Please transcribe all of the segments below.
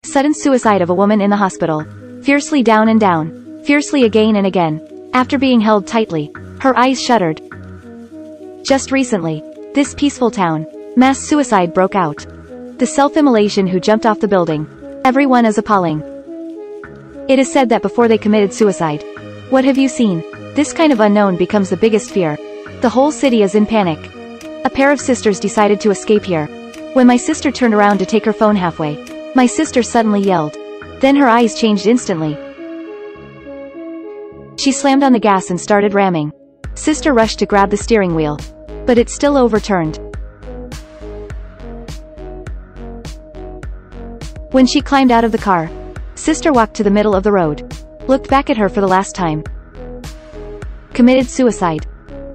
Sudden suicide of a woman in the hospital. Fiercely down and down. Fiercely again and again. After being held tightly, her eyes shuttered. Just recently, this peaceful town, mass suicide broke out. The self-immolation who jumped off the building. Everyone is appalling. It is said that before they committed suicide. What have you seen? This kind of unknown becomes the biggest fear. The whole city is in panic. A pair of sisters decided to escape here. When my sister turned around to take her phone halfway, my sister suddenly yelled. Then her eyes changed instantly. She slammed on the gas and started ramming. Sister rushed to grab the steering wheel. But it still overturned. When she climbed out of the car, sister walked to the middle of the road. Looked back at her for the last time. Committed suicide.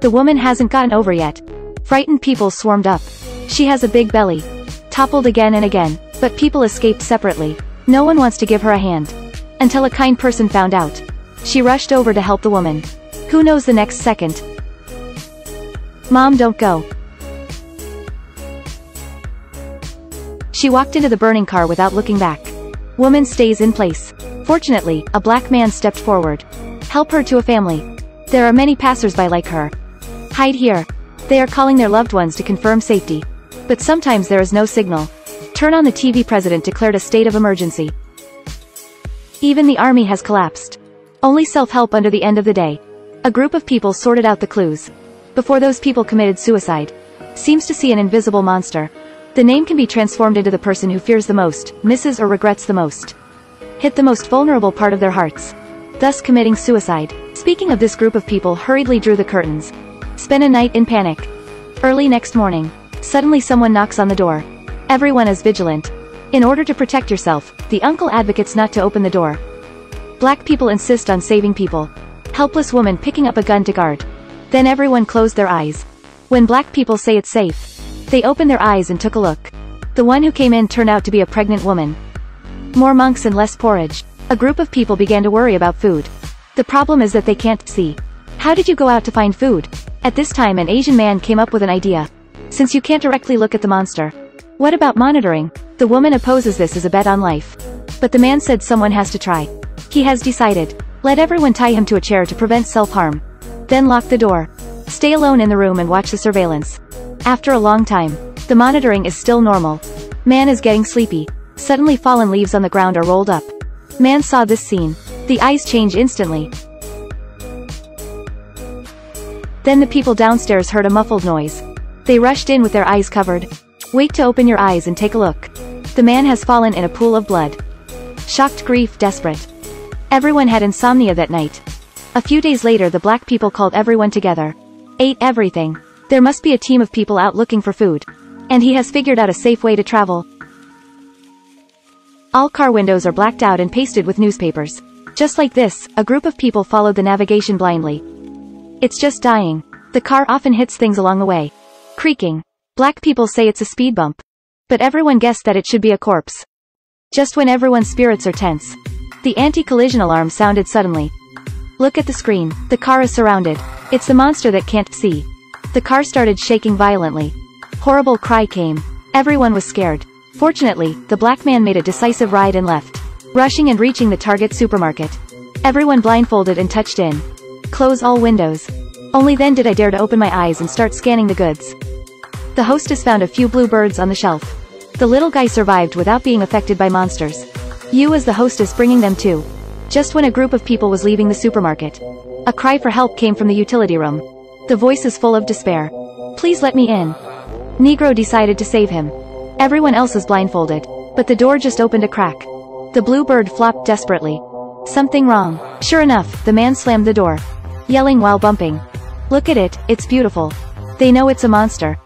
The woman hasn't gotten over yet. Frightened people swarmed up. She has a big belly. Toppled again and again, but people escaped separately. No one wants to give her a hand. Until a kind person found out. She rushed over to help the woman. Who knows the next second? Mom, don't go. She walked into the burning car without looking back. Woman stays in place. Fortunately, a black man stepped forward. Help her to a family. There are many passersby like her. Hide here. They are calling their loved ones to confirm safety. But sometimes there is no signal. Turn on the TV. President declared a state of emergency. Even the army has collapsed. Only self-help under the end of the day. A group of people sorted out the clues. Before those people committed suicide. Seems to see an invisible monster. The name can be transformed into the person who fears the most, misses or regrets the most. Hit the most vulnerable part of their hearts. Thus committing suicide. Speaking of this group of people hurriedly drew the curtains. Spent a night in panic. Early next morning. Suddenly someone knocks on the door. Everyone is vigilant. In order to protect yourself, the uncle advocates not to open the door. Black people insist on saving people. Helpless woman picking up a gun to guard. Then everyone closed their eyes. When black people say it's safe, they opened their eyes and took a look. The one who came in turned out to be a pregnant woman. More monks and less porridge. A group of people began to worry about food. The problem is that they can't see. How did you go out to find food? At this time an Asian man came up with an idea. Since you can't directly look at the monster, what about monitoring? The woman opposes this as a bet on life. But the man said someone has to try. He has decided. Let everyone tie him to a chair to prevent self-harm. Then lock the door. Stay alone in the room and watch the surveillance. After a long time, the monitoring is still normal. Man is getting sleepy. Suddenly fallen leaves on the ground are rolled up. Man saw this scene. The eyes change instantly. Then the people downstairs heard a muffled noise. They rushed in with their eyes covered. Wait to open your eyes and take a look. The man has fallen in a pool of blood. Shocked, grief, desperate. Everyone had insomnia that night. A few days later the black people called everyone together. Ate everything. There must be a team of people out looking for food. And he has figured out a safe way to travel. All car windows are blacked out and pasted with newspapers. Just like this, a group of people followed the navigation blindly. It's just dying. The car often hits things along the way. Creaking. Black people say it's a speed bump. But everyone guessed that it should be a corpse. Just when everyone's spirits are tense, the anti-collision alarm sounded suddenly. Look at the screen. The car is surrounded. It's the monster that can't see. The car started shaking violently. Horrible cry came. Everyone was scared. Fortunately, the black man made a decisive ride and left. Rushing and reaching the Target supermarket. Everyone blindfolded and touched in. Close all windows. Only then did I dare to open my eyes and start scanning the goods. The hostess found a few blue birds on the shelf. The little guy survived without being affected by monsters. You as the hostess bringing them too. Just when a group of people was leaving the supermarket, a cry for help came from the utility room. The voice is full of despair. Please let me in. Negro decided to save him. Everyone else is blindfolded, but the door just opened a crack. The blue bird flopped desperately. Something wrong. Sure enough, the man slammed the door, yelling while bumping. Look at it, it's beautiful. They know it's a monster.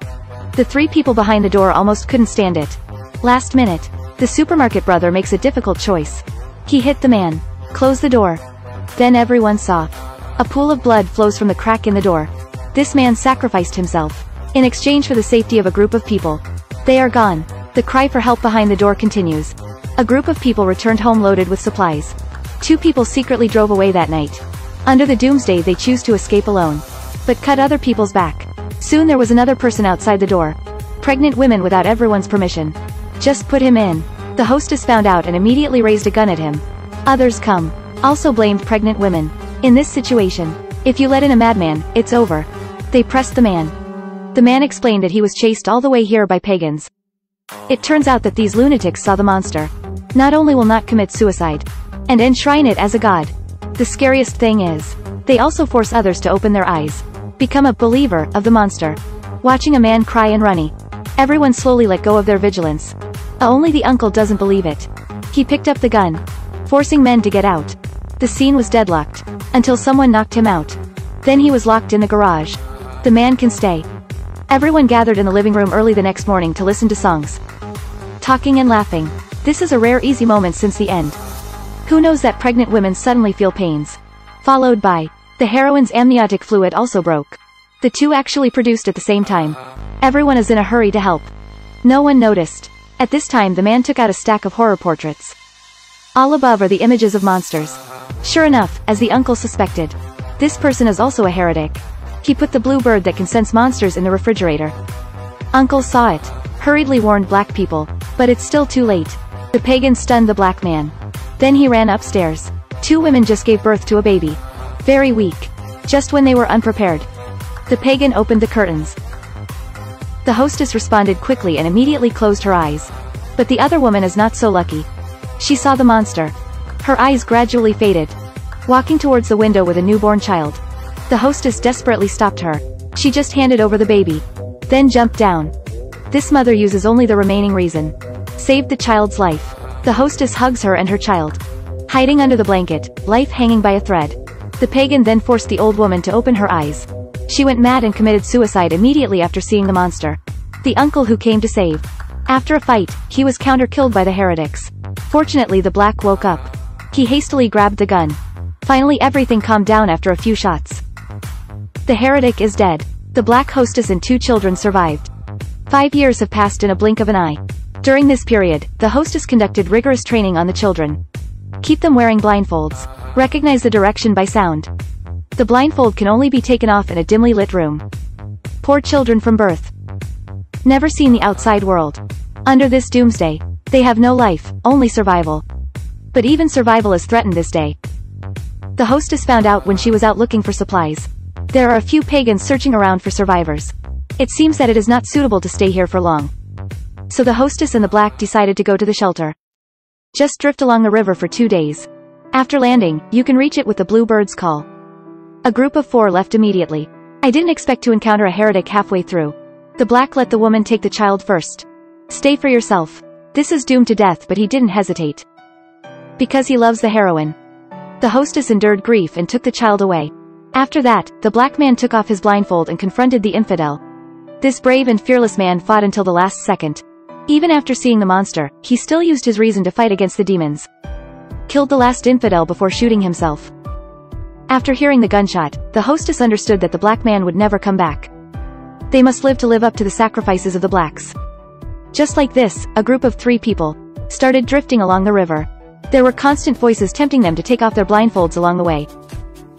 The three people behind the door almost couldn't stand it. Last minute, the supermarket brother makes a difficult choice. He hit the man. Close the door. Then everyone saw. A pool of blood flows from the crack in the door. This man sacrificed himself in exchange for the safety of a group of people. They are gone. The cry for help behind the door continues. A group of people returned home loaded with supplies. 2 people secretly drove away that night. Under the doomsday they choose to escape alone, but cut other people's back. Soon there was another person outside the door. Pregnant women without everyone's permission. Just put him in. The hostess found out and immediately raised a gun at him. Others also blamed pregnant women. In this situation, if you let in a madman, it's over. They pressed the man. The man explained that he was chased all the way here by pagans. It turns out that these lunatics saw the monster. Not only will not commit suicide and enshrine it as a god. The scariest thing is, they also force others to open their eyes, become a believer of the monster. Watching a man cry and runny, everyone slowly let go of their vigilance. Only the uncle doesn't believe it. He picked up the gun, forcing men to get out. The scene was deadlocked, until someone knocked him out. Then he was locked in the garage. The man can stay. Everyone gathered in the living room early the next morning to listen to songs, talking and laughing. This is a rare easy moment since the end. Who knows that pregnant women suddenly feel pains? Followed by, the heroine's amniotic fluid also broke. The two actually produced at the same time. Everyone is in a hurry to help. No one noticed. At this time the man took out a stack of horror portraits. All above are the images of monsters. Sure enough, as the uncle suspected, this person is also a heretic. He put the blue bird that can sense monsters in the refrigerator. Uncle saw it, hurriedly warned black people, but it's still too late. The pagan stunned the black man. Then he ran upstairs. Two women just gave birth to a baby. Very weak. Just when they were unprepared. The pagan opened the curtains. The hostess responded quickly and immediately closed her eyes. But the other woman is not so lucky. She saw the monster. Her eyes gradually faded. Walking towards the window with a newborn child. The hostess desperately stopped her. She just handed over the baby. Then jumped down. This mother uses only the remaining reason. Saved the child's life. The hostess hugs her and her child. Hiding under the blanket, life hanging by a thread. The pagan then forced the old woman to open her eyes. She went mad and committed suicide immediately after seeing the monster. The uncle who came to save. After a fight, he was counter-killed by the heretics. Fortunately the black woke up. He hastily grabbed the gun. Finally everything calmed down after a few shots. The heretic is dead. The black hostess and two children survived. 5 years have passed in a blink of an eye. During this period, the hostess conducted rigorous training on the children. Keep them wearing blindfolds. Recognize the direction by sound. The blindfold can only be taken off in a dimly lit room. Poor children from birth. Never seen the outside world. Under this doomsday, they have no life, only survival. But even survival is threatened this day. The hostess found out when she was out looking for supplies. There are a few pagans searching around for survivors. It seems that it is not suitable to stay here for long. So the hostess and the black decided to go to the shelter. Just drift along the river for 2 days. After landing, you can reach it with the blue bird's call. A group of 4 left immediately. I didn't expect to encounter a heretic halfway through. The black let the woman take the child first. Stay for yourself. This is doomed to death, but he didn't hesitate. Because he loves the heroine. The hostess endured grief and took the child away. After that, the black man took off his blindfold and confronted the infidel. This brave and fearless man fought until the last second. Even after seeing the monster, he still used his reason to fight against the demons. Killed the last infidel before shooting himself. After hearing the gunshot, the hostess understood that the black man would never come back. They must live to live up to the sacrifices of the blacks. Just like this, a group of 3 people started drifting along the river. There were constant voices tempting them to take off their blindfolds along the way.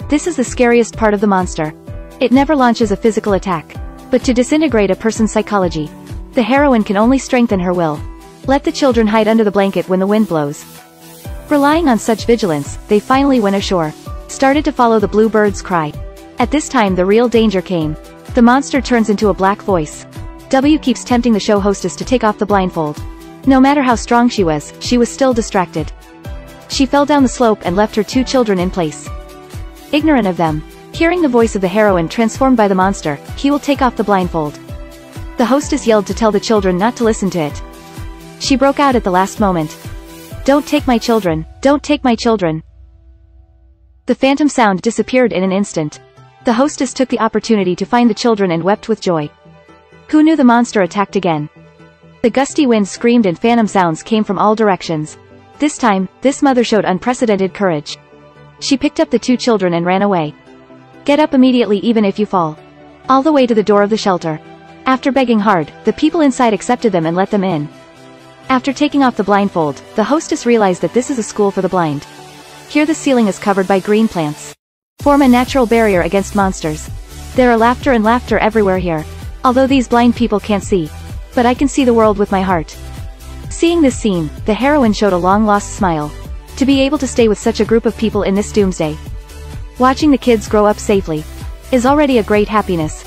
This is the scariest part of the monster. It never launches a physical attack, but to disintegrate a person's psychology. The heroine can only strengthen her will. Let the children hide under the blanket when the wind blows. Relying on such vigilance, they finally went ashore. Started to follow the blue bird's cry. At this time the real danger came. The monster turns into a black voice. W keeps tempting the show hostess to take off the blindfold. No matter how strong she was still distracted. She fell down the slope and left her 2 children in place. Ignorant of them. Hearing the voice of the heroine transformed by the monster, he will take off the blindfold. The hostess yelled to tell the children not to listen to it. She broke out at the last moment. Don't take my children, don't take my children. The phantom sound disappeared in an instant. The hostess took the opportunity to find the children and wept with joy. Who knew the monster attacked again? The gusty wind screamed and phantom sounds came from all directions. This time, this mother showed unprecedented courage. She picked up the 2 children and ran away. Get up immediately even if you fall. All the way to the door of the shelter. After begging hard, the people inside accepted them and let them in. After taking off the blindfold, the hostess realized that this is a school for the blind. Here the ceiling is covered by green plants. Form a natural barrier against monsters. There are laughter and laughter everywhere here. Although these blind people can't see. But I can see the world with my heart. Seeing this scene, the heroine showed a long-lost smile. To be able to stay with such a group of people in this doomsday, watching the kids grow up safely, is already a great happiness.